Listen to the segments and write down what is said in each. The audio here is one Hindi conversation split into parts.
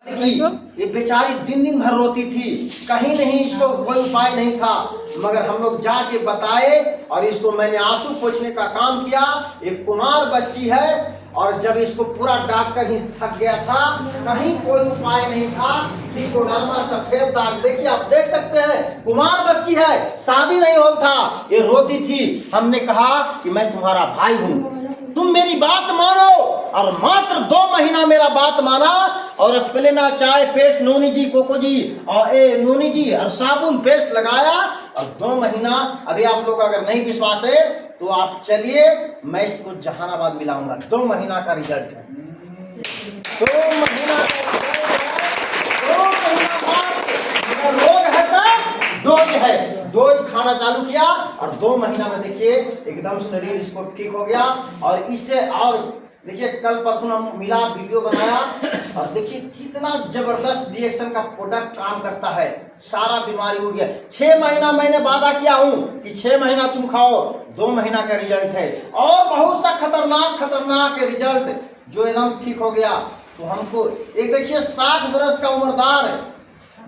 की ये बेचारी दिन दिन भर रोती थी, कहीं नहीं इसको कोई उपाय नहीं था, मगर हम लोग जाके बताए और इसको मैंने आंसू पोंछने का काम किया। एक कुमार बच्ची है और जब इसको पूरा डॉक्टर ही थक गया था, कहीं कोई उपाय नहीं था। ट्रिकोडर्मा सफेद दाग देखिए, आप देख सकते हैं, कुमार बच्ची है, शादी नहीं हो था, ये रोती थी। हमने कहा कि मैं तुम्हारा भाई हूँ, तुम मेरी बात मानो। और मात्र 2 महीना मेरा बात माना और स्प्लेना चाय पेस्ट नोनी जी कोको जी और नोनी जी और साबुन पेस्ट लगाया और 2 महीना। अभी आप लोग अगर नहीं विश्वास है तो आप चलिए, मैं इसको जहानाबाद मिलाऊंगा। 2 महीना का रिजल्ट है, 2 महीना का रिजल्ट है। 2 महीना बाद रोग है सर, डोज है, डोज खाना चालू किया और 2 महीना में देखिए एकदम शरीर इसको ठीक हो गया। और इससे और देखिए कल परसों हम मिला, वीडियो बनाया और देखिए कितना जबरदस्त रिएक्शन का प्रोडक्ट काम करता है, सारा बीमारी उड़ गया। 6 महीना मैंने वादा किया हूं कि 6 महीना तुम खाओ, 2 महीना का रिजल्ट है और बहुत सा खतरनाक रिजल्ट जो एकदम ठीक हो गया। तो हमको एक देखिए 60 वर्ष का उम्रदार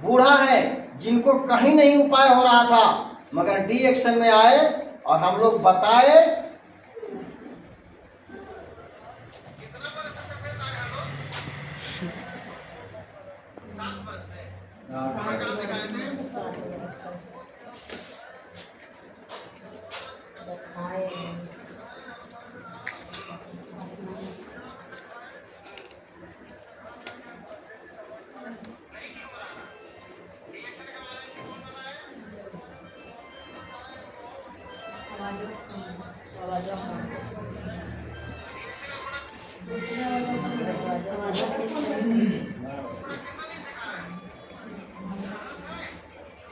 बूढ़ा है जिनको कहीं नहीं उपाय हो रहा था, मगर डी एक्शन में आए और हम लोग बताए। कितना बरस से सफेद दाग है लोग? 7 बरस से। कहाँ दिखाए थे?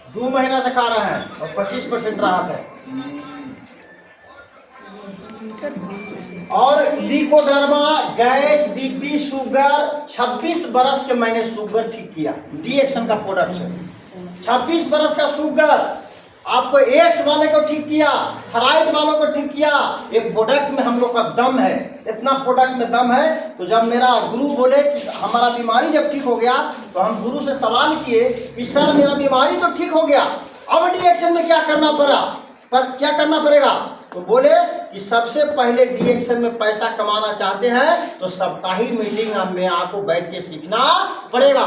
दो महीना से खा रहे हैं और 25% राहत है। और ट्रिकोडर्मा गैस बीपी शुगर 26 बरस के मैंने शुगर ठीक किया, डी एक्शन का प्रोडक्ट है। 26 बरस का शुगर आपको एड्स वाले को ठीक किया, थायराइड वालों को ठीक किया। ये प्रोडक्ट में हम लोग का दम है, इतना प्रोडक्ट में दम है। तो जब मेरा गुरु बोले कि हमारा बीमारी जब ठीक हो गया तो हम गुरु से सवाल किए कि सर मेरा बीमारी तो ठीक हो गया, अब डी एक्शन में क्या करना पड़ेगा? तो बोले कि सबसे पहले डी एक्शन में पैसा कमाना चाहते हैं तो साप्ताहिक मीटिंग में आपको बैठ के सीखना पड़ेगा।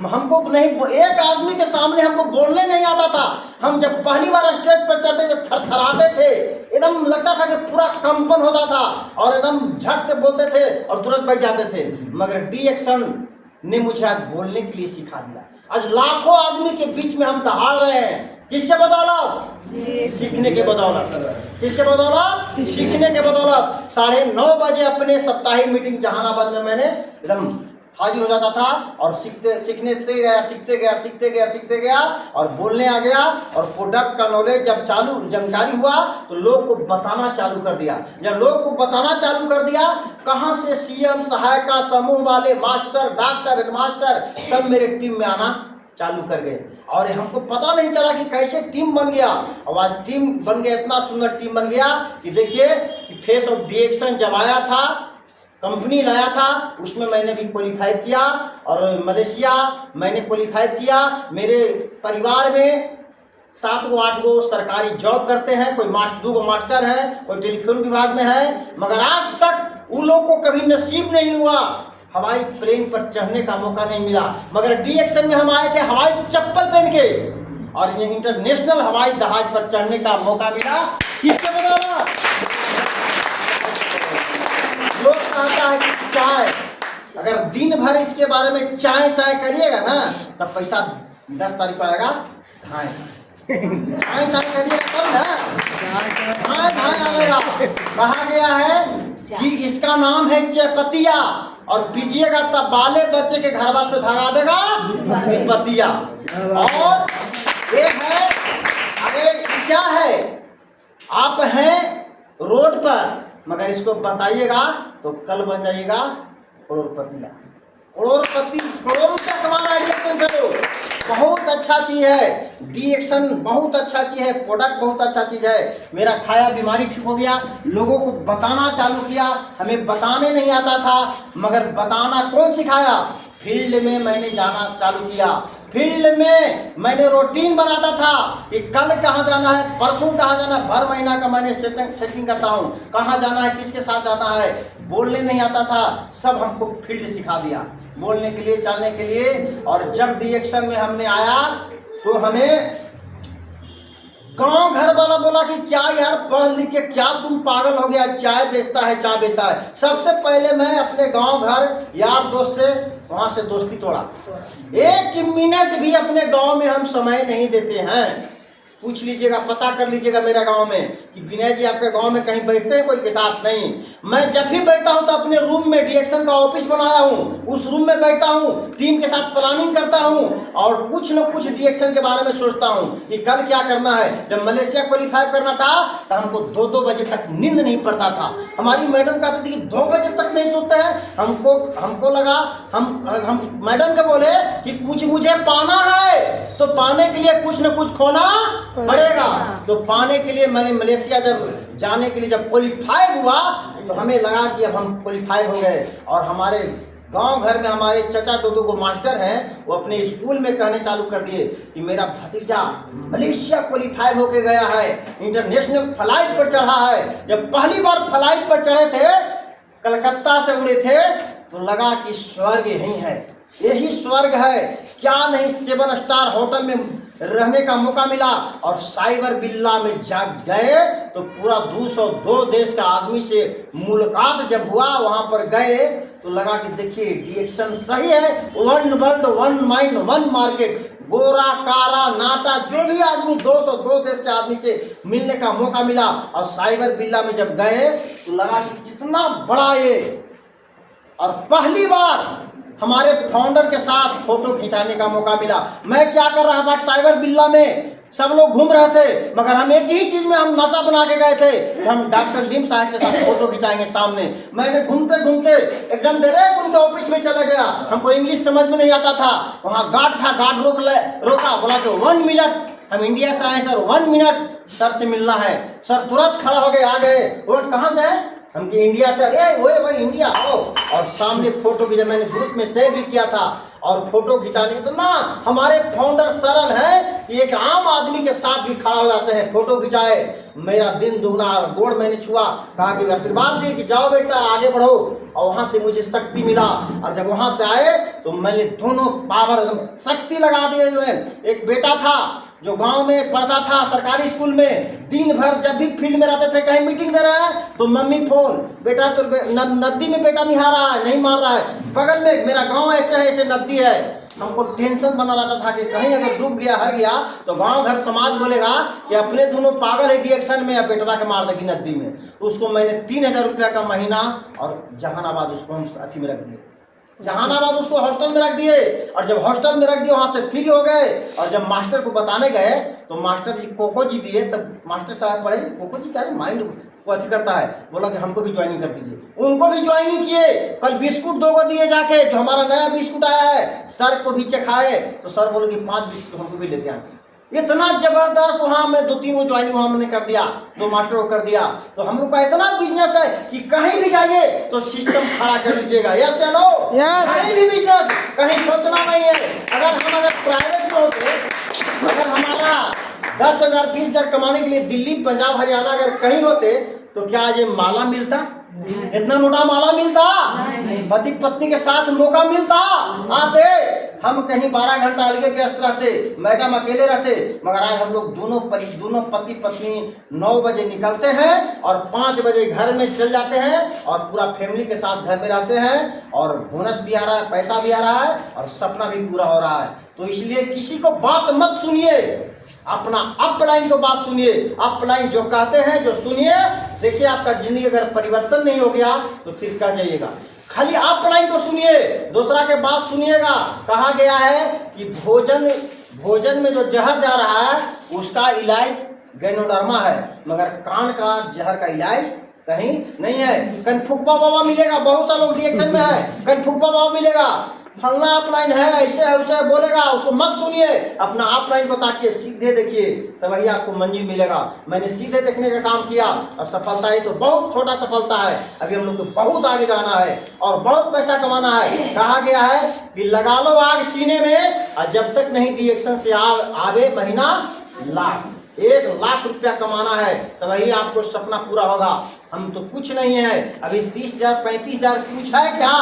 हमको नहीं, एक आदमी के सामने हमको बोलने नहीं आता था। हम जब पहली बार स्टेज पर चढ़ते थे थरथराते थे, एकदम लगता था कि पूरा कंपन होता था और एकदम झट से बोलते थे और तुरंत बैठ जाते थे। मगर डी एक्शन ने मुझे आज बोलने के लिए सिखा दिया। आज लाखों आदमी के बीच में हम दहाड़ रहे हैं, किसके बदौलत? सीखने के बदौलत। किसके बदौलत? सीखने के बदौलत। 9:30 बजे अपने साप्ताहिक मीटिंग जहानाबाद में मैंने एकदम हाजिर हो जाता था और सीखते गया और बोलने आ गया। और प्रोडक्ट का नॉलेज जब जानकारी हुआ तो लोग को बताना चालू कर दिया। जब लोग को बताना चालू कर दिया, कहाँ से सीएम, सहायिका, समूह वाले, मास्टर, डॉक्टर, हेडमास्टर सब मेरे टीम में आना चालू कर गए। और हमको पता नहीं चला कि कैसे टीम बन गया। और आज टीम बन गया, इतना सुंदर टीम बन गया कि देखिए कि फेस ऑफ डी एक्शन जब आया था, कंपनी लाया था, उसमें मैंने भी क्वालिफाई किया और मलेशिया मैंने क्वालिफाई किया। मेरे परिवार में 7 को 8 को सरकारी जॉब करते हैं, कोई 2 को मास्टर है, कोई टेलीफोन विभाग में है, मगर आज तक उन लोगों को कभी नसीब नहीं हुआ, हवाई प्लेन पर चढ़ने का मौका नहीं मिला। मगर डी एक्शन में हम आए थे हवाई चप्पल पहन के और ये इंटरनेशनल हवाई जहाज पर चढ़ने का मौका मिला। किसके बदौलत? लोग कहता है कि चाय, अगर दिन भर इसके बारे में चाय करिएगा ना तब पैसा 10 तारीख को आएगा। चाय करिएगा तब ना धान आएगा। कहा गया है कि इसका नाम है चयपतिया और पीजिएगा तब बाले बच्चे के घरवा से भगा देगा विपतिया। और एक है, अरे क्या है, आप हैं रोड पर मगर इसको बताइएगा तो कल बन जाइएगा करोड़पतिया। करोड़ रुपया कमाना डी एक्शन से तो बहुत अच्छा चीज़ है। डी एक्शन बहुत अच्छा चीज़ है, प्रोडक्ट बहुत अच्छा चीज़ है। मेरा खाया बीमारी ठीक हो गया, लोगों को बताना चालू किया। हमें बताने नहीं आता था, मगर बताना कौन सिखाया? फील्ड में मैंने जाना चालू किया। फील्ड में मैंने रूटीन बनाता था कि कल कहाँ जाना है, परसों कहाँ जाना है, भर महीना का मैंने सेटिंग करता हूँ, कहाँ जाना है, किसके साथ जाना है। बोलने नहीं आता था, सब हमको फील्ड सिखा दिया, बोलने के लिए, चलने के लिए। और जब डिएक्शन में हमने आया तो हमें गांव घर वाला बोला कि क्या यार पढ़ लिख के क्या तुम पागल हो गया, चाय बेचता है, चाय बेचता है। सबसे पहले मैं अपने गांव घर यार दोस्त से वहां से दोस्ती तोड़ा। 1 मिनट भी अपने गांव में हम समय नहीं देते हैं। पूछ लीजिएगा, पता कर लीजिएगा मेरा गांव में कि विनय जी आपके गांव में कहीं बैठते हैं कोई के साथ? नहीं। मैं जब भी बैठता हूं तो अपने रूम में डिएक्शन का ऑफिस बनाया हूं, उस रूम में बैठता हूं, टीम के साथ प्लानिंग करता हूं और कुछ न कुछ डिएक्शन के बारे में सोचता हूं कि कल क्या करना है। जब मलेशिया क्वालिफाई करना था तो हमको 2-2 बजे तक नींद नहीं पड़ता था। हमारी मैडम कहती थी कि 2 बजे तक नहीं सोते हैं। हमको लगा, हम मैडम के बोले कि कुछ मुझे पाना है तो पाने के लिए कुछ न कुछ खोना पड़ेगा। तो पाने के लिए मैंने मलेशिया जब जाने के लिए जब क्वालिफाई हुआ तो हमें लगा कि अब हम क्वालिफाई हो गए। और हमारे गांव घर में हमारे चचा 2 को मास्टर हैं, वो अपने स्कूल में कहने चालू कर दिए कि मेरा भतीजा मलेशिया क्वालिफाई होके गया है, इंटरनेशनल फ्लाइट पर चढ़ा है। जब पहली बार फ्लाइट पर चढ़े थे, कलकत्ता से उड़े थे, तो लगा कि स्वर्ग यही है, यही स्वर्ग है। क्या नहीं 7 स्टार होटल में रहने का मौका मिला। और साइबर बिल्ला में जब गए तो पूरा 202 देश का आदमी से मुलाकात जब हुआ, वहां पर गए तो लगा कि देखिए डिएक्शन सही है। 1 वर्ल्ड 1 माइंड 1 मार्केट, गोरा काला नाटा जो भी आदमी 202 देश के आदमी से मिलने का मौका मिला। और साइबर बिल्ला में जब गए तो लगा कि कितना बड़ा ये। और पहली बार हमारे फाउंडर के साथ फोटो खिंचाने का मौका मिला। मैं क्या कर रहा था, साइबर बिल्ला में सब लोग घूम रहे थे, मगर हम एक ही चीज में हम नशा बना के गए थे कि हम डॉक्टर लिम साहब के साथ फोटो खिंचाएंगे सामने। मैंने घूमते घूमते एकदम डायरेक्ट उनके ऑफिस में चला गया। हमको इंग्लिश समझ में नहीं आता था, वहाँ गार्ड था, गार्ड रोका, बोला तो 1 मिनट, हम इंडिया से आए सर, 1 मिनट सर से मिलना है। सर तुरंत खड़ा हो गए, आ गए। बोल कहाँ से है? हम कि इंडिया से। अरे वो भाई इंडिया आओ। और सामने फोटो की जब मैंने ग्रुप में शेयर भी किया था और फोटो खिंचाने तो ना, हमारे फाउंडर सरल है कि एक आम आदमी के साथ भी खड़ा हो जाते हैं, फोटो खिंचाए। मेरा दिन दुगना, गोड़ मैंने छुआ, कहा कि आशीर्वाद दिए कि जाओ बेटा आगे बढ़ो। और वहां से मुझे शक्ति मिला। और जब वहां से आए तो मैंने दोनों पावर एकदम शक्ति लगा दिए हुए। एक बेटा था जो गांव में पढ़ता था सरकारी स्कूल में, दिन भर जब भी फील्ड में रहते थे, कहीं मीटिंग दे रहा है तो मम्मी फोन, बेटा तो नदी में बेटा नहीं आ रहा है, नहीं मार रहा है, बगल में मेरा गांव ऐसे है, ऐसे नदी है। हमको टेंशन बना रहता था कि कहीं अगर डूब गया, हर गया तो गांव घर समाज बोलेगा कि अपने दोनों पागल है डिएक्शन में, या बेटवा के मार देगी नदी में। तो उसको मैंने 3000 रुपया का महीना और जहानाबाद उसको हम अथी में रख दिए, जहानाबाद उसको हॉस्टल में रख दिए। और जब हॉस्टल में रख दिए वहां से फ्री हो गए। और जब मास्टर को बताने गए तो मास्टर जी कोको जी दिए, तब मास्टर साहब पढ़े, कोको जी क्या माइंड को अथी करता है, बोला कि हमको भी ज्वाइनिंग कर दीजिए। उनको भी ज्वाइनिंग किए। कल बिस्कुट 2 को दिए जाके, जो हमारा नया बिस्कुट आया है, सर को भी चखाए तो सर बोले कि 5 बिस्कुट हमको भी लेते आए। इतना जबरदस्त वहां में 2-3 को ज्वाइनिंग वहां मैंने कर दिया, 2 मास्टर को कर दिया। तो हम लोग का इतना बिजनेस है कि कहीं भी जाइए तो सिस्टम खड़ा कर लीजिएगा। यस चलो, कहीं भी बिजनेस, कहीं सोचना नहीं है। अगर प्राइवेट में होते, अगर हमारा 10,000 20,000 कमाने के लिए दिल्ली पंजाब हरियाणा अगर कहीं होते तो क्या ये माला मिलता, इतना मोटा माला मिलता, पति पत्नी के साथ मौका मिलता आते। हम कहीं 12 घंटा अलगे व्यस्त रहते, मैडम अकेले रहते। मगर आज हम लोग दोनों पति पत्नी 9 बजे निकलते हैं और 5 बजे घर में चल जाते हैं और पूरा फैमिली के साथ घर में रहते हैं। और बोनस भी आ रहा है, पैसा भी आ रहा है और सपना भी पूरा हो रहा है। तो इसलिए किसी को बात मत सुनिए, अपना अपलाइन को बात सुनिए। अपलाइन जो कहते हैं जो सुनिए। देखिए आपका जिंदगी अगर परिवर्तन नहीं हो गया तो फिर क्या जाइएगा। खाली अपलाइन को सुनिए, दूसरा के बात सुनिएगा। कहा गया है कि भोजन में जो जहर जा रहा है उसका इलाज गैनोडर्मा है, मगर कान का जहर का इलाज कहीं नहीं है। कनफुकबा बाबा मिलेगा, बहुत सा लोग रिएक्शन में है, कनफुकबा बाबा मिलेगा। फलना अपलाइन है, ऐसे है वैसे है बोलेगा, उसको मत सुनिए, अपना अपलाइन को ताकिए, सीधे देखिए, तब वही आपको मंजिल मिलेगा। मैंने सीधे देखने का काम किया और सफलता ही तो बहुत छोटा सफलता है। अभी हम लोग को बहुत आगे जाना है और बहुत पैसा कमाना है। कहा गया है कि लगा लो आग सीने में और जब तक नहीं रिएक्शन से आवे महीना लाख, 1 लाख रुपया कमाना है तो वही आपको सपना पूरा होगा। हम तो कुछ नहीं है, अभी 30,000 35,000 कुछ है क्या,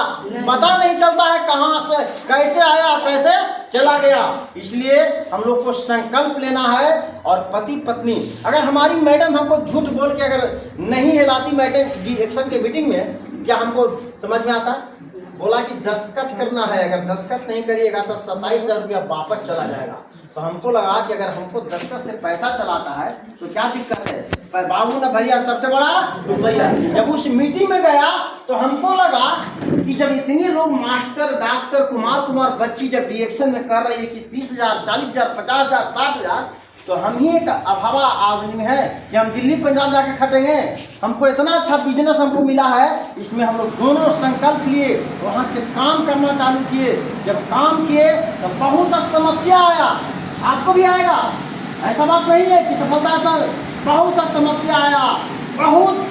पता नहीं चलता है कहाँ से कैसे आया कैसे चला गया। इसलिए हम लोग को संकल्प लेना है। और पति पत्नी, अगर हमारी मैडम हमको झूठ बोल के अगर नहीं हिलाती मैडम रिएक्शन के मीटिंग में, क्या हमको समझ में आता? बोला कि दस्तखत करना है, अगर दस्तखत नहीं करिएगा तो 27,000 रुपया वापस चला जाएगा। तो हमको लगा कि अगर हमको दस्तखत से पैसा चलाता है तो क्या दिक्कत है, पर बाबू ना भैया सबसे बड़ा रुपया। जब उस मीटिंग में गया तो हमको लगा कि जब इतने लोग मास्टर डॉक्टर कुमार बच्ची जब रिएक्शन में कर रही है कि 30,000 40,000 50,000 60,000, तो हम ही एक अभावा आदमी है कि हम दिल्ली पंजाब जाके खटेंगे। हमको इतना अच्छा बिजनेस हमको मिला है, इसमें हम लोग दोनों संकल्प लिए, वहाँ से काम करना चालू किए। जब काम किए तो बहुत सा समस्या आया, आपको भी आएगा, ऐसा बात नहीं है कि सफलता पर बहुत सा समस्या आया, बहुत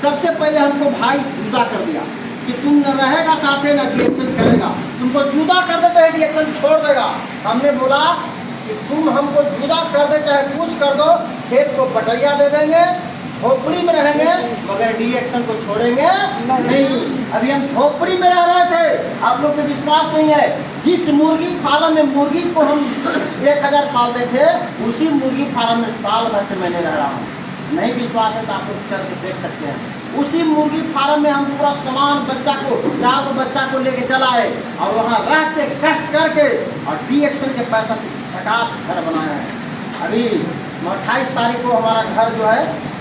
सबसे पहले हमको भाई जुदा कर दिया कि तुम न रहेगा साथे न रिएक्शन करेगा, तुमको जुदा कर देते हैं रिएक्शन छोड़ देगा। हमने बोला कि तुम हमको जुदा कर दे चाहे कुछ कर दो, खेत को बटैया दे देंगे, झोपड़ी में रहेंगे मगर रिएक्शन को छोड़ेंगे नहीं। अभी हम झोपड़ी में रह रहे थे, आप लोग को विश्वास नहीं है, जिस मुर्गी फार्म में मुर्गी को हम 1,000 पालते थे उसी मुर्गी फार्म में साल भर से मैंने रह रहा हूँ। नहीं विश्वास है तो आप लोग चल के देख सकते हैं। उसी मुर्गी फार्म में हम पूरा सामान बच्चा को 4 बच्चा को लेके चला है और वहाँ रह के कष्ट करके और रिएक्शन के पैसा से झकास घर बनाया है। अभी 28 तारीख को हमारा घर जो है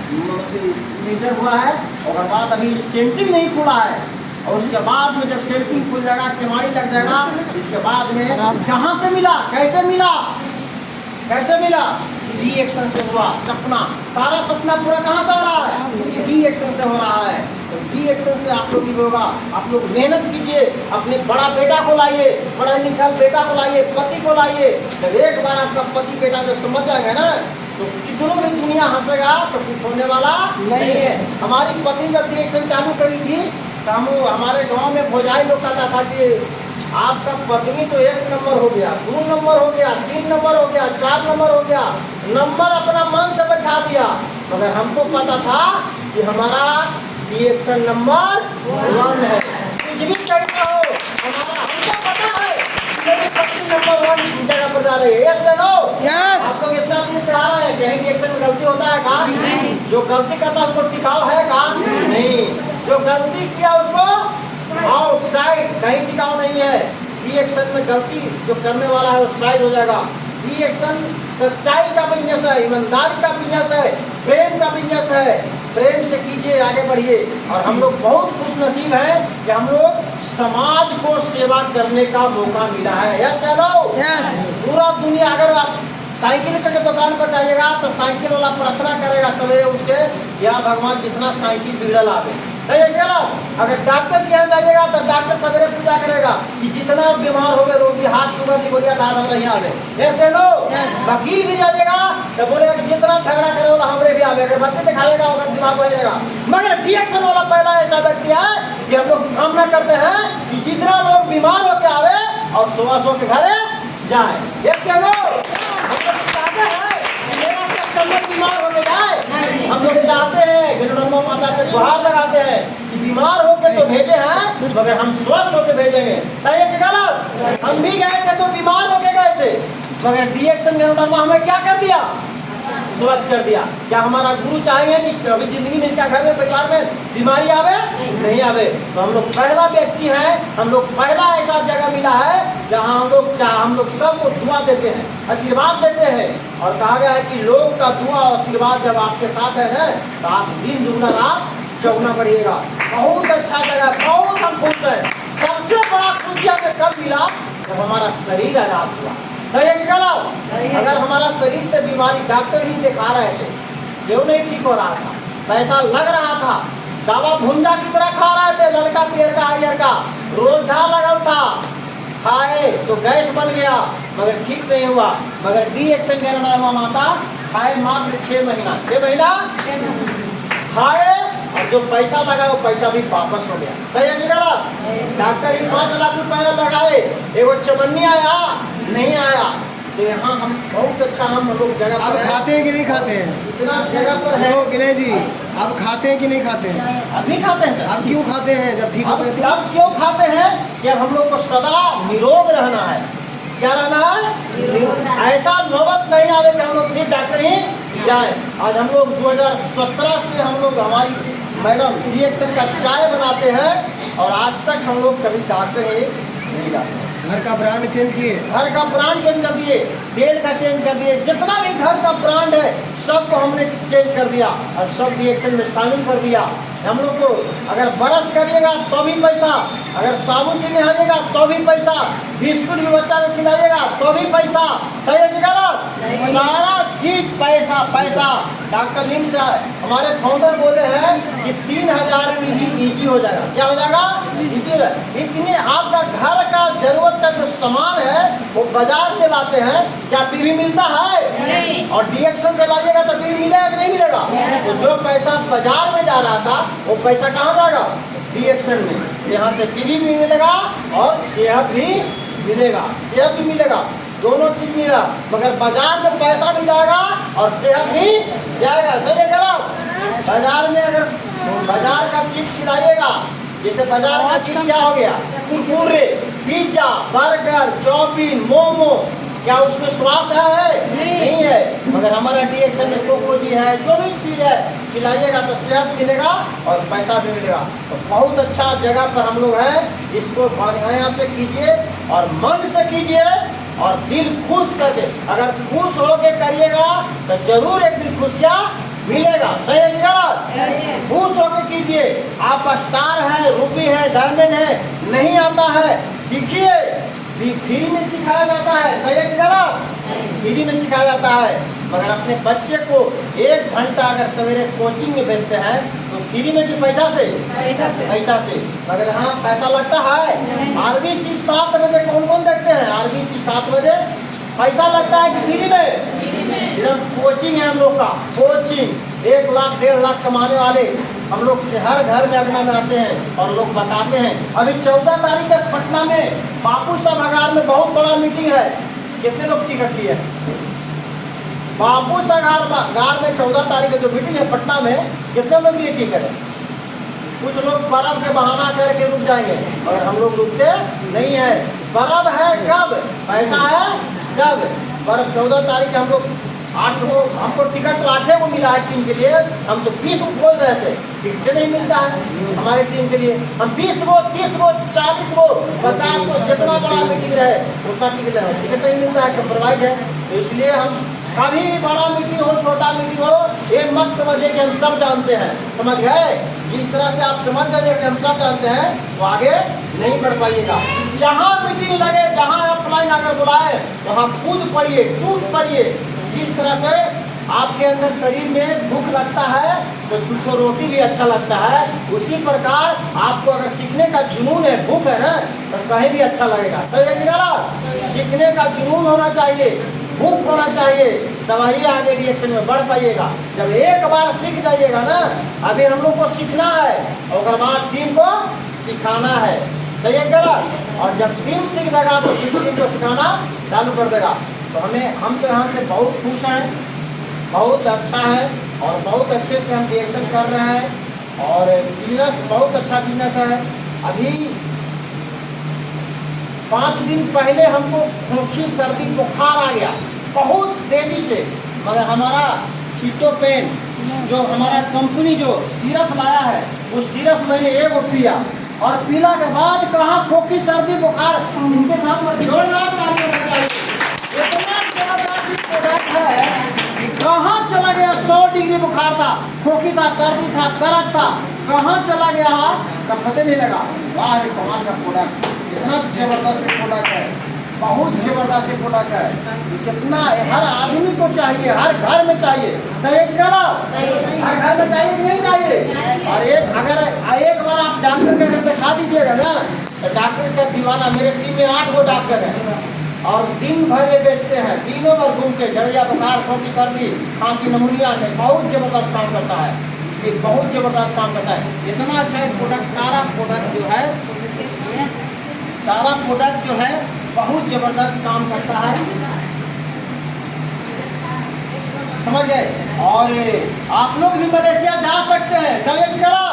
मीटर हुआ है और बाद अभी सेंटिंग नहीं खुला है और उसके बाद में जब सेंटिंग खुल जाएगा केवाड़ी लग जाएगा, इसके बाद में कहाँ से मिला कैसे मिला रिएक्शन से हुआ सपना, सारा सपना पूरा कहाँ से हो रहा है, रिएक्शन से हो रहा है। तो रिएक्शन से आप लोग भी होगा। आप लोग मेहनत कीजिए, अपने बड़ा बेटा को लाइए, पढ़ा लिखा बेटा को लाइए, पति को लाइए। जब एक बार आपका पति बेटा जब समझ जाएंगे ना तो कितनों भी दुनिया हंसेगा तो कुछ होने वाला नहीं है। हमारी पति जब रिएक्शन चालू करी थी तो हम हमारे गाँव में भोजाई लोग कहता था कि आपका पत्नी तो 1 नंबर हो गया, 2 नंबर हो गया, 3 नंबर हो गया, 4 नंबर हो गया, नंबर अपना मन से बैठा दिया। मगर हमको पता था कि हमारा रिएक्शन नंबर 1 है। कुछ भी कहना हो हमारा हमको पता है मेरी पत्नी नंबर 1 जगह पर जा रही है। यस या नो? यस। आप लोग इतना दिन से आ रहे हैं, कहीं रिएक्शन में गलती होता है का? नहीं। जो गलती करता है उसको टिकाव है का? नहीं। जो गलती किया उसको आउटसाइड, कहीं टिकाव नहीं है। रिएक्शन में गलती जो करने वाला है वो साइड हो जाएगा। रिएक्शन सच्चाई का बिजनेस है, ईमानदारी का बिजनेस है, प्रेम का बिजनेस है। प्रेम से कीजिए, आगे बढ़िए। और हम लोग बहुत खुश नसीब हैं कि हम लोग समाज को सेवा करने का मौका मिला है। यस चलो यस। पूरा दुनिया, अगर आप साइकिल के दुकान पर जाइएगा तो साइकिल वाला प्रार्थना करेगा सवेरे उठ के, या भगवान जितना साइकिल बिगड़ल आवे, सही है क्या? अगर डॉक्टर के यहाँ जाइएगा तो डॉक्टर सवेरे पूजा करेगा कि जितना बीमार हो गए रोगी, हार्ट शुगर निकोरिया दाद हम नहीं आवे, ऐसे लो। वकील भी जाइएगा तो बोलेगा कि जितना झगड़ा करे वाला हमरे भी आवे, अगर बच्चे दिखाएगा होगा दिमाग हो जाएगा। मगर रिएक्शन वाला पहला ऐसा व्यक्ति है कि हम लोग कामना करते हैं कि जितना लोग बीमार होकर आवे और 100 के घर जाए। ऐसे लो बीमार होके जाए, हम लोग चाहते हैं गरुड़म्मा माता से गुहार लगाते हैं कि बीमार होके तो भेजे हैं मगर हम स्वस्थ होके भेजेंगे। सही है कि गलत? हम भी गए थे तो बीमार होके गए थे मगर रिएक्शन गरुड़म्मा हमें क्या कर दिया, स्वस्थ कर दिया। क्या हमारा गुरु चाहेंगे कि कभी जिंदगी में इसका घर में परिवार में बीमारी आवे? नहीं आवे। तो हम लोग पहला व्यक्ति हैं, हम लोग पहला ऐसा जगह मिला है जहाँ हम लोग सबको दुआ देते हैं, आशीर्वाद देते हैं। और कहा गया है कि लोग का दुआ और आशीर्वाद जब आपके साथ है ना तो आप दिन दुगना रात चौगुना बढ़िएगा। बहुत अच्छा जगह, बहुत हम खुश हैं। सबसे बड़ा खुशी हमें कब मिला जब हमारा शरीर आजाद हुआ। सही है कि गलत? अगर हमारा शरीर से बीमारी डॉक्टर ही दिखा रहे थे, क्यों नहीं ठीक हो रहा था, पैसा लग रहा था, दवा भुंजा की तरह खा रहे थे, लड़का पियर का हरियर का रोज झाड़ लगा था, खाए तो गैस बन गया मगर ठीक नहीं हुआ। मगर डी एक्शन के अंदर माता खाए मात्र 6 महीना, 6 महीना खाए और जो पैसा लगा वो पैसा भी वापस हो गया। सही है गलत? डॉक्टर ही 5 लाख रुपया लगाए, एगो चवन्नी आया नहीं आया। तो यहाँ हम बहुत अच्छा हम लोग जगह आप पर खाते हैं कि नहीं खाते हैं? इतना जगह पर है। तो विनय जी, आप खाते हैं कि नहीं खाते हैं? अब नहीं खाते हैं सर। आप क्यों खाते हैं जब ठीक होते हैं तो? अब क्यों खाते हैं कि अब हम लोग को सदा निरोग रहना है। क्या रहना है? ऐसा नौबत नहीं आवे कि हम लोग फिर डॉक्टर ही जाए। आज हम लोग 2017 से हम लोग हमारी मैडम रिएक्शन का चाय बनाते हैं और आज तक हम लोग कभी डॉक्टर ही नहीं जाते। घर का ब्रांड चेंज किए? घर का ब्रांड चेंज कर दिए, तेल का चेंज कर दिए, जितना भी घर का ब्रांड है सबको हमने चेंज कर दिया और सब रिएक्शन में शामिल कर दिया। हम लोग को अगर ब्रश करिएगा तो भी पैसा, अगर साबुन से नहाइएगा तो भी पैसा, बिस्कुट भी बच्चा को खिलाइएगा तो भी पैसा। सही है कि गलत? सारा चीज पैसा पैसा। डॉक्टर लिम से हमारे फाउंडर बोले हैं कि 3000 में भी इजी हो जाएगा। क्या हो जाएगा? इजी है। इतनी आपका घर का जरूरत का जो सामान है वो बाजार से लाते हैं, क्या पीवी मिलता है? नहीं। और डीएक्शन से लाइएगा तो पीवी मिलेगा कि नहीं मिलेगा? तो जो पैसा बाजार में जा रहा था वो पैसा कहाँ जाएगा? डीएक्शन में। यहाँ से पीवी भी मिलेगा और सेहत भी मिलेगा, सेहत भी मिलेगा, दोनों चीज मिलेगा। मगर बाजार में पैसा भी जाएगा और सेहत भी जाएगा। सही है गलत? बाजार में अगर बाजार का चीज खिलाइएगा, जैसे बाजार का चीज क्या हो गया? Kurkure, pizza, burger, chowmein, momo, क्या उसमें स्वाद है? नहीं है। मगर हमारा डीएक्शन में कोकोजी है, जो भी चीज़ है खिलाइएगा तो सेहत मिलेगा और पैसा भी मिलेगा। तो बहुत अच्छा जगह पर हम लोग हैं। इसको बढ़िया से कीजिए और मन से कीजिए और दिल खुश करके। अगर खुश होके करिएगा तो जरूर एक दिन खुशियाँ मिलेगा। सही है कि गलत? खुश होकर कीजिए। आप स्टार है, रूबी है, डायमंड है, नहीं आता है सीखिए, फ्री में सिखाया जाता है। सही है कि गलत? फ्री में सिखाया जाता है। मगर अपने बच्चे को 1 घंटा अगर सवेरे कोचिंग में भेजते हैं तो फ्री में भी पैसा से पैसा से। मगर हाँ पैसा लगता है। RBC 7 बजे कौन कौन देखते हैं? RBC 7 बजे पैसा लगता है कि फ्री में? एकदम कोचिंग है हम लोग का, कोचिंग 1 लाख 1.5 लाख कमाने वाले हम लोग हर घर में अगना में आते हैं और लोग बताते हैं। अभी 14 तारीख है पटना में बापू सभागार में बहुत बड़ा मीटिंग है। कितने लोग टिकट लिए? बापू सभागार में 14 तारीख की जो मीटिंग है पटना में, कितने लोग लिए टिकट? कुछ लोग बर्फ के बहाना करके रुक जाएंगे और हम लोग रुकते नहीं है। बर्फ है कब? पैसा है जब। बर्फ 14 तारीख हम लोग 8 को, हमको टिकट तो 8 को मिला है टीम के लिए। हम तो 20 को बोल रहे थे, टिकट नहीं मिलता है हमारी टीम के लिए। हम 20 को, 30 को, 40 को, 50 को, जितना बड़ा मीटिंग रहे उतना टिकट है, टिकट नहीं मिलता है, कंप्रोमाइज है। तो इसलिए हम कभी भी बड़ा मीटिंग हो छोटा मीटिंग हो, ये मत समझिए कि हम सब जानते हैं। समझ गए? जिस तरह से आप समझ जाइए कि हम सब जानते हैं तो आगे नहीं बढ़ पाइएगा। जहाँ मीटिंग लगे, जहाँ अपलाइन अगर बुलाए वहाँ कूद पड़िए, टूट पड़िए। जिस तरह से आपके अंदर शरीर में भूख लगता है तो छुच्छो रोटी भी अच्छा लगता है, उसी प्रकार आपको अगर सीखने का जुनून है, भूख है ना, तो कहीं भी अच्छा लगेगा। सही है कि गलत? सीखने का जुनून होना चाहिए, भूख होना चाहिए, तभी आगे रिएक्शन में बढ़ पाइएगा। जब एक बार सीख जाइएगा ना, अभी हम लोग को सीखना है और उसके बाद टीम को सिखाना है। सही है गलत? और जब टीम सीख जाएगा तो टीम को सिखाना चालू कर देगा। तो हम तो यहाँ से बहुत खुश हैं, बहुत अच्छा है और बहुत अच्छे से हम रिएक्शन कर रहे हैं और बिजनेस बहुत अच्छा बिजनेस है। अभी 5 दिन पहले हमको खोखी सर्दी बुखार आ गया बहुत तेजी से। मगर हमारा कीटोपेन जो हमारा कंपनी जो सिरप लाया है वो सिरप मैंने 1 पिया और पीला के बाद कहाँ खोखी सर्दी बुखार, इनके नाम पर जोरदार तालियां बजाइए। इतना जबरदस्त प्रोडक्ट है कि कहाँ चला गया। 100 डिग्री बुखार था, खोखी था, सर्दी था, दर्द था, कहाँ चला गया तब पता नहीं लगा। वाह रे कमाल का प्रोडक्ट, इतना जबरदस्त प्रोडक्ट है, बहुत जबरदस्त प्रोडक्ट है। कितना हर आदमी को चाहिए, हर घर में चाहिए। सही करो? हर घर में चाहिए कि नहीं चाहिए? और एक बार आप डॉक्टर के अगर दिखा दीजिएगा ना तो डॉक्टर इसका दीवाना। मेरे टीम में 8 गो डॉक्टर हैं और दिन भर ये बेचते हैं, तीनों भर घूम के जड़िया बुखार, खोखी, सर्दी, खांसी, नमूनिया में बहुत जबरदस्त काम करता है। इसलिए बहुत जबरदस्त काम करता है। इतना अच्छा है प्रोडक्ट, सारा प्रोडक्ट जो है बहुत जबरदस्त काम करता है, समझ गए। और आप लोग भी मलेशिया जा सकते हैं, सेलेक्ट करा,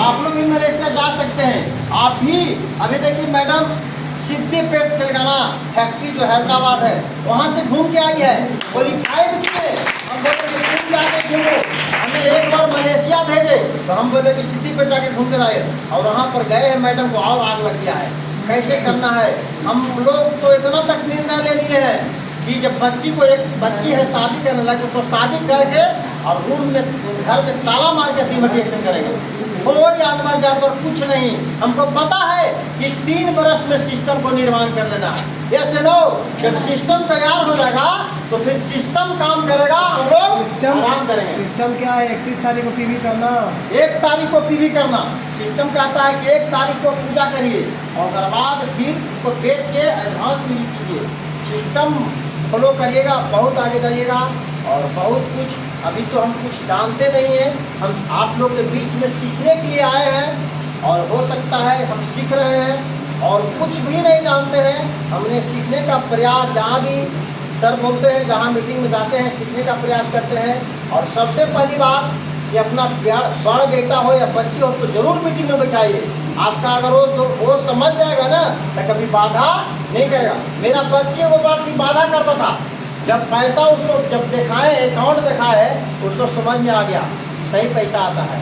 आप लोग भी मलेशिया जा सकते हैं। आप भी अभी देखिए मैडम सिद्दीपेट तेलंगाना फैक्ट्री जो हैदराबाद है वहाँ से घूम के आई है, क्वालिफाइड भी है। हम बोले कि तुम जाके घूमो, हमें एक बार मलेशिया भेजे तो हम बोले कि सिद्दीपेट जाके घूम कर आए और वहाँ पर गए हैं, मैडम को और आग लग गया है। कैसे करना है, हम लोग तो इतना तक निर्णय ले लिए हैं कि जब एक बच्ची है शादी करने लगे, उसको शादी करके और रूम में घर में ताला मार के डिमोटिवेशन करेंगे। कोई जानवर कुछ नहीं। हमको पता है कि 3 बरस में सिस्टम को निर्माण कर लेना है। ऐसे लो जब सिस्टम तैयार हो जाएगा तो फिर सिस्टम काम करेगा, हम लोग आराम करेंगे। सिस्टम क्या है? 31 तारीख को पीवी करना, 1 तारीख को पीवी करना। सिस्टम कहता है कि 1 तारीख को पूजा करिए और उसके बाद फिर उसको बेच के एडवांस मिल कीजिए। सिस्टम फॉलो करिएगा, बहुत आगे जाइएगा और बहुत कुछ। अभी तो हम कुछ जानते नहीं हैं, हम आप लोग के बीच में सीखने के लिए आए हैं और हो सकता है हम सीख रहे हैं और कुछ भी नहीं जानते हैं। हमने सीखने का प्रयास, जहाँ भी सर बोलते हैं, जहाँ मीटिंग में जाते हैं, सीखने का प्रयास करते हैं। और सबसे पहली बात कि अपना बड़ा बेटा हो या बच्ची हो उसको जरूर मीटिंग में बैठाइए। आपका अगर वो समझ जाएगा ना तो कभी बाधा नहीं करेगा। मेरा बच्ची वो बात की बाधा करता था, जब पैसा उसको जब दिखाए, अकाउंट दिखाए, उसको समझ में आ गया सही पैसा आता है।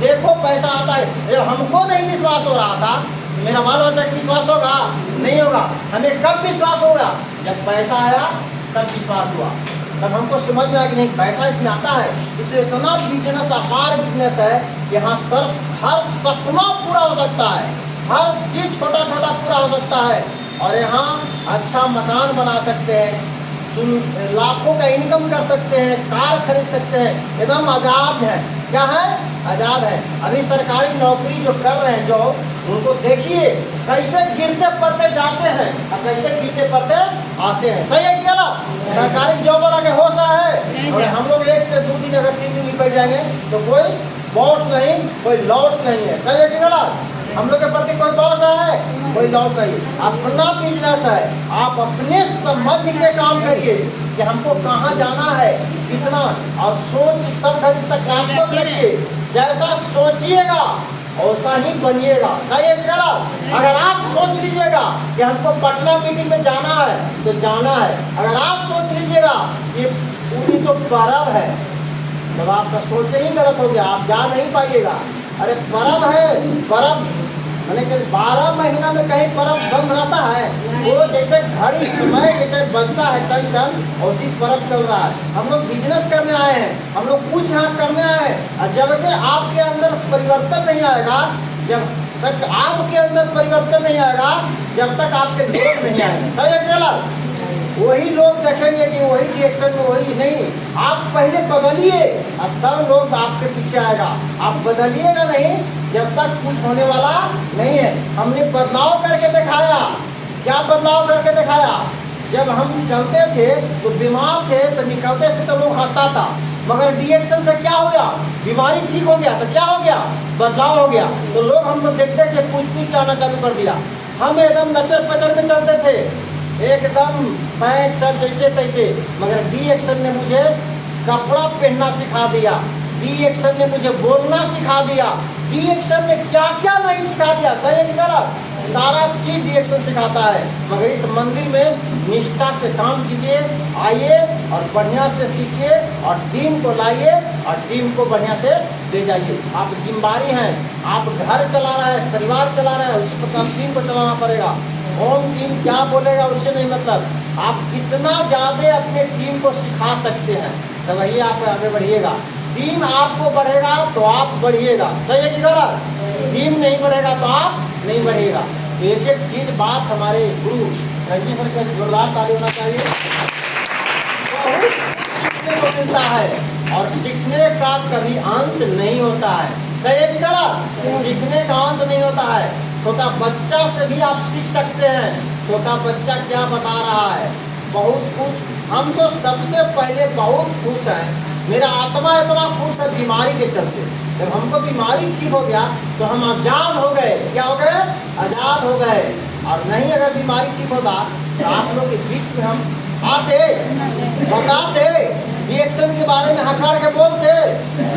देखो पैसा आता है, ये हमको नहीं विश्वास हो रहा था, मेरा बाल बच्चा का विश्वास होगा नहीं होगा। हमें कब विश्वास होगा? जब पैसा आया तब विश्वास हुआ, तब हमको समझ में आया कि नहीं पैसा इसमें आता है। तो इतना बिजनेस, अपार बिजनेस है, यहाँ हर सपना पूरा हो सकता है, हर चीज़ छोटा छोटा पूरा हो सकता है। और यहाँ अच्छा मकान बना सकते हैं, लाखों का इनकम कर सकते हैं, कार खरीद सकते हैं, एकदम आज़ाद है। क्या है? आज़ाद है। अभी सरकारी नौकरी जो कर रहे हैं, जो उनको देखिए कैसे गिरते पड़ते जाते हैं और कैसे गिरते पड़ते आते हैं। सही है कि गलत? सरकारी जॉब वाला के होश है। और हम लोग 1 से 2 दिन अगर 3 दिन बैठ जाएंगे तो कोई बॉस नहीं, कोई लॉस नहीं है। सही है कि गलत? हम लोग के प्रति कोई लॉस है? कोई लॉस नहीं। अपना बिजनेस है, आप अपने समझ के काम करिए कि हमको कहाँ जाना है, कितना। और सोच सब घड़ी सकारात्मक रखिए, जैसा सोचिएगा वैसा ही बनिएगा। सही है गलत? अगर आज सोच लीजिएगा कि हमको पटना मीटिंग में जाना है तो जाना है। अगर आज सोच लीजिएगा कि पूरी तो पर्व है, जब आपका सोच ही गलत हो गया, आप जा नहीं पाइएगा। अरे पर्व है, पर्व मैंने कि 12 महीना में कहीं पर्व बंद रहता है? वो जैसे घड़ी समय जैसे बनता है टन टन, उसी पर्व चल रहा है। हम लोग बिजनेस करने आए हैं, हम लोग कुछ यहाँ करने आए हैं। और जब कि आपके अंदर परिवर्तन नहीं आएगा, जब तक आपके अंदर परिवर्तन नहीं आएगा, जब तक आपके लोग नहीं आएंगे। सही है गलत? वही लोग देखेंगे कि वही रिएक्शन में वही नहीं। आप पहले बदलिए और तब लोग आपके पीछे आएगा। आप बदलिएगा नहीं जब तक कुछ होने वाला नहीं है। हमने बदलाव करके दिखाया। क्या बदलाव करके दिखाया? जब हम चलते थे तो बीमार थे तो निकलते थे तो लोग हंसता था, मगर रिएक्शन से क्या हो गया? बीमारी ठीक हो गया तो क्या हो गया? बदलाव हो गया। तो लोग हमको देखते के पूछ के आना चालू कर दिया। हम एकदम नचर पचर में चलते थे, एकदम पैंट शर्ट जैसे तैसे, मगर रिएक्शन ने मुझे कपड़ा पहनना सिखा दिया, रिएक्शन ने मुझे बोलना सिखा दिया, रिएक्शन ने क्या क्या नहीं सिखा दिया। सही है कि गलत? सारा चीज रिएक्शन सिखाता है। मगर इस मंदिर में निष्ठा से काम कीजिए, आइए और बढ़िया से सीखिए और टीम को लाइए और टीम को बढ़िया से ले जाइए। आप जिम्मेदारी हैं, आप घर चला रहे हैं, परिवार चला रहे हैं, उसी प्रकार टीम को चलाना पड़ेगा। होम टीम क्या बोलेगा उससे नहीं मतलब, आप कितना ज़्यादा अपने टीम को सिखा सकते हैं तो वही आप आगे बढ़िएगा। टीम आपको बढ़ेगा तो आप बढ़िएगा। सही है कि गलत? टीम नहीं बढ़ेगा तो आप नहीं बढ़ेगा। तो एक एक चीज़ बात हमारे गुरु रंजीत सर का जोरदार ताली होना चाहिए। बहुत सीखने को मिलता है और सीखने का कभी अंत नहीं होता है। सही है कि गलत? सीखने का अंत नहीं होता है। छोटा बच्चा से भी आप सीख सकते हैं। छोटा बच्चा क्या बता रहा है, बहुत कुछ। हम तो सबसे पहले बहुत खुश हैं, मेरा आत्मा इतना खुश है बीमारी के चलते। जब हमको बीमारी ठीक हो गया तो हम आज़ाद हो गए। क्या हो गए? आज़ाद हो गए। और नहीं अगर बीमारी ठीक होता तो आप लोग के बीच में हम आते, बताते, रिएक्शन के बारे में हकार के बोलते।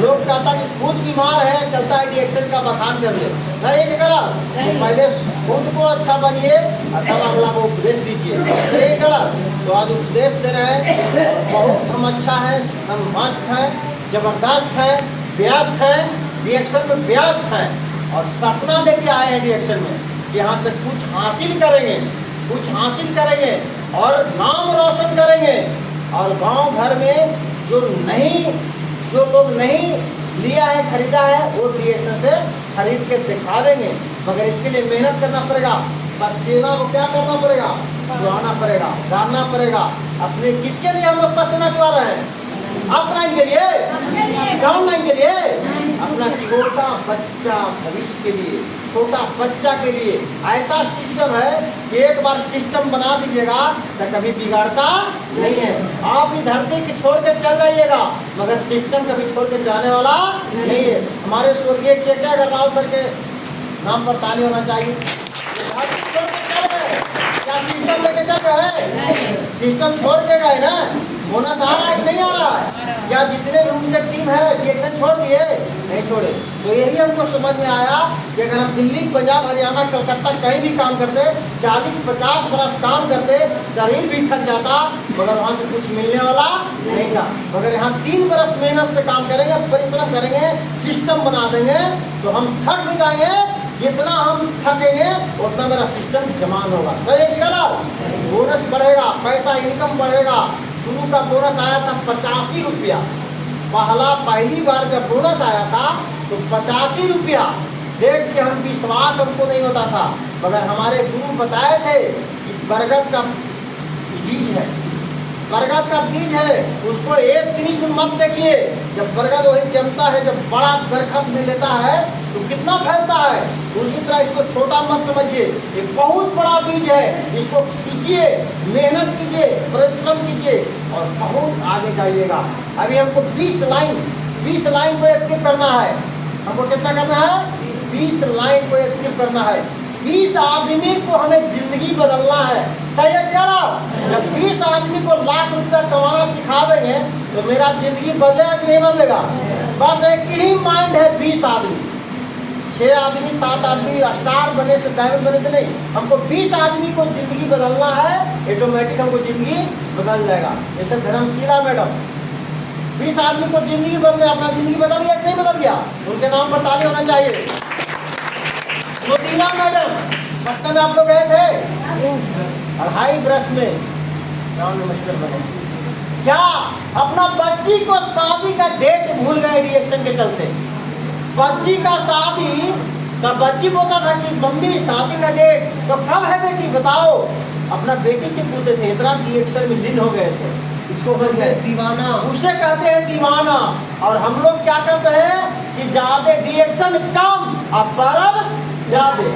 लोग कहता कि खुद बीमार है, चलता है रिएक्शन का बखान कर ले। नहीं क्या करा, तो पहले खुद को अच्छा बनिए और तब अगला को उपदेश दीजिए। नहीं करा तो आज उपदेश दे रहे हैं। बहुत हम अच्छा है, हम मस्त हैं, जबरदस्त हैं, व्यस्त हैं, रिएक्शन में व्यस्त हैं। और सपना लेके आए हैं रिएक्शन में कि यहाँ से कुछ हासिल करेंगे, कुछ हासिल करेंगे और नाम रोशन करेंगे। और गांव घर में जो लोग नहीं लिया है, खरीदा है, वो रिएक्शन से खरीद के दिखावेंगे। मगर इसके लिए मेहनत करना पड़ेगा। पसीना को क्या करना पड़ेगा? चुहाना पड़ेगा, गाड़ना पड़ेगा। अपने किसके लिए हम लोग पसीना चुहा रहे हैं? अपना के लिए, गाँव के लिए, अपना छोटा बच्चा भविष्य के लिए, छोटा बच्चा के लिए। ऐसा सिस्टम है कि एक बार सिस्टम बना दीजिएगा तो कभी बिगाड़ता नहीं है। आप ही धरती की छोड़ के चल जाइएगा मगर सिस्टम कभी छोड़ के जाने वाला नहीं है। हमारे स्वर्गीय क्या अग्रवाल सर के नाम पर ताली होना चाहिए। क्या सिस्टम लेके चल रहे हैं? सिस्टम छोड़ के गए ना, बोनस आ रहा है कि नहीं आ रहा है? क्या जितने भी उनके टीम है रिएक्शन छोड़ दिए? नहीं छोड़े। तो यही हमको समझ में आया कि अगर हम दिल्ली, पंजाब, हरियाणा, कलकत्ता कहीं भी काम करते, 40-50 बरस काम करते, शरीर भी थक जाता मगर वहाँ से कुछ मिलने वाला नहीं था। मगर यहाँ 3 बरस मेहनत से काम करेंगे, परिश्रम करेंगे, सिस्टम बना देंगे तो हम थक भी जाएंगे। जितना हम थकेंगे उतना मेरा सिस्टम जमान होगा। सही है गलत? बोनस बढ़ेगा, पैसा इनकम बढ़ेगा। शुरू का बोनस आया था 85 रुपया। पहली बार जब बोनस आया था तो 85 रुपया देख के हम विश्वास हमको नहीं होता था। मगर हमारे गुरु बताए थे कि बरगद का बीज है, बरगद का बीज है, उसको एक दिन सुन मत देखिए। जब बरगद वही जमता है, जब बड़ा दरखत में लेता है तो कितना फैलता है। उसी तरह इसको छोटा मत समझिए, ये बहुत बड़ा बीज है। इसको सींचिए, मेहनत कीजिए, परिश्रम कीजिए और बहुत आगे जाइएगा। अभी हमको 20 लाइन को एक्टिव करना है। हमको कितना करना है? 20 लाइन को एक्टिव करना है। 20 आदमी को हमें जिंदगी बदलना है। सही है क्या? जब 20 आदमी को लाख रुपया कमाना सिखा देंगे तो मेरा जिंदगी बदलेगा कि नहीं बदलेगा? बस एक ही माइंड है। 20 आदमी, 6 आदमी, 7 आदमी स्टार बने से, डायमंड बने से नहीं, हमको 20 आदमी को जिंदगी बदलना है। ऑटोमेटिक हमको जिंदगी बदल जाएगा। जैसे धर्मशीला मैडम 20 आदमी को जिंदगी बदले, अपना जिंदगी बदल गया कि नहीं बदल गया? उनके नाम पर ताली होना चाहिए। मोतीला मैडम पटना में आप लोग गए थे, 2.5 बरस में गाँव नमस्कार बने। क्या अपना बच्ची को शादी का डेट भूल गए रिएक्शन के चलते? बच्ची का शादी का बच्ची बोलता था कि मम्मी शादी का डेट तो कब है बेटी बताओ। अपना बेटी से पूछते थे, इतना रिएक्शन में लीन हो गए थे। इसको बोलते हैं दीवाना, उसे कहते हैं दीवाना। और हम लोग क्या करते हैं कि ज्यादा रिएक्शन कम और पर्व ज्यादा।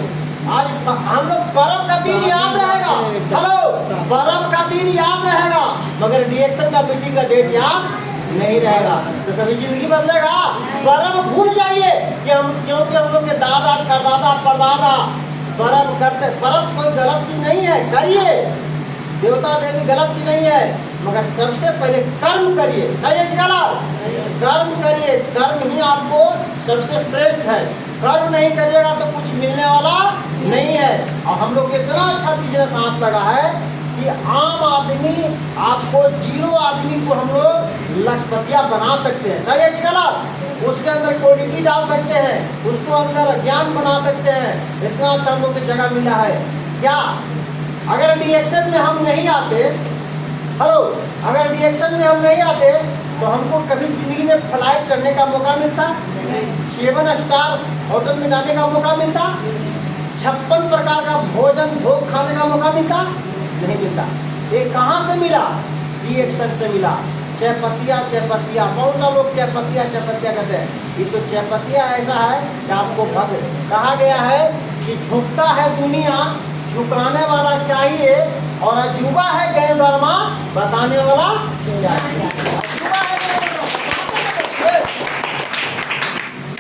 आज हम लोग पर्व का दिन याद रहेगा, हेलो, पर्व का दिन याद रहेगा मगर रिएक्शन का मीटिंग का डेट याद नहीं रहेगा। तो कभी जिंदगी बदलेगा? पर्व भूल जाइए कि हम, क्योंकि हम लोग के दादा, छरदादा, परदादा पर्व करते। पर्व कोई गलत चीज नहीं है, करिए। देवता देवी गलत चीज नहीं है मगर सबसे पहले कर्म करिए। सही है कि गलत? कर्म करिए, कर्म ही आपको सबसे श्रेष्ठ है। कर्म नहीं करिएगा तो कुछ मिलने वाला नहीं है। और हम लोग इतना अच्छा बिजनेस हाथ लगा है कि आम आदमी आपको, 0 आदमी को हम लोग लखपतिया बना सकते हैं। सही है कि गलत? उसके अंदर क्वालिटी डाल सकते हैं, उसको अंदर ज्ञान बना सकते हैं। इतना अच्छा हम लोग की जगह मिला है। क्या अगर रिएक्शन में हम नहीं आते, हेलो, अगर रिएक्शन में हम नहीं आते तो हमको कभी जिंदगी में फ्लाइट चढ़ने का मौका मिलता, 7 स्टार होटल में जाने का मौका मिलता, 56 प्रकार का भोग खाने का मौका मिलता? नहीं मिलता। ये कहाँ से मिला? रिएक्शन से मिला। चयपतिया, बहुत सा लोग चयपतिया कहते हैं। ये तो चयपतिया ऐसा है कि आपको कहा गया है कि झुकता है दुनिया, झुकाने वाला चाहिए, और अजूबा है ज्ञानवर्मा, बताने वाला चाहिए। अजूबा है ज्ञानवर्मा।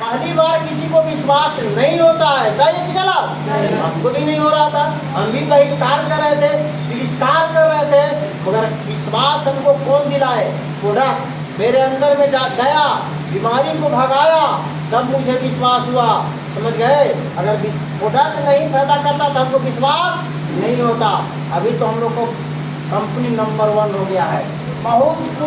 पहली बार किसी को विश्वास नहीं होता है, सही है कि गलत? हमको भी नहीं हो रहा था, हम भी बहिष्कार कर रहे थे, तिरस्कार कर रहे थे, मगर विश्वास हमको कौन दिलाए? प्रोडक्ट मेरे अंदर में जा गया, बीमारी को भगाया, तब मुझे विश्वास हुआ। समझ गए? अगर प्रोडक्ट नहीं पैदा करता तो हमको विश्वास नहीं होता। अभी तो हम लोग को कंपनी नंबर 1 हो गया है। बहुत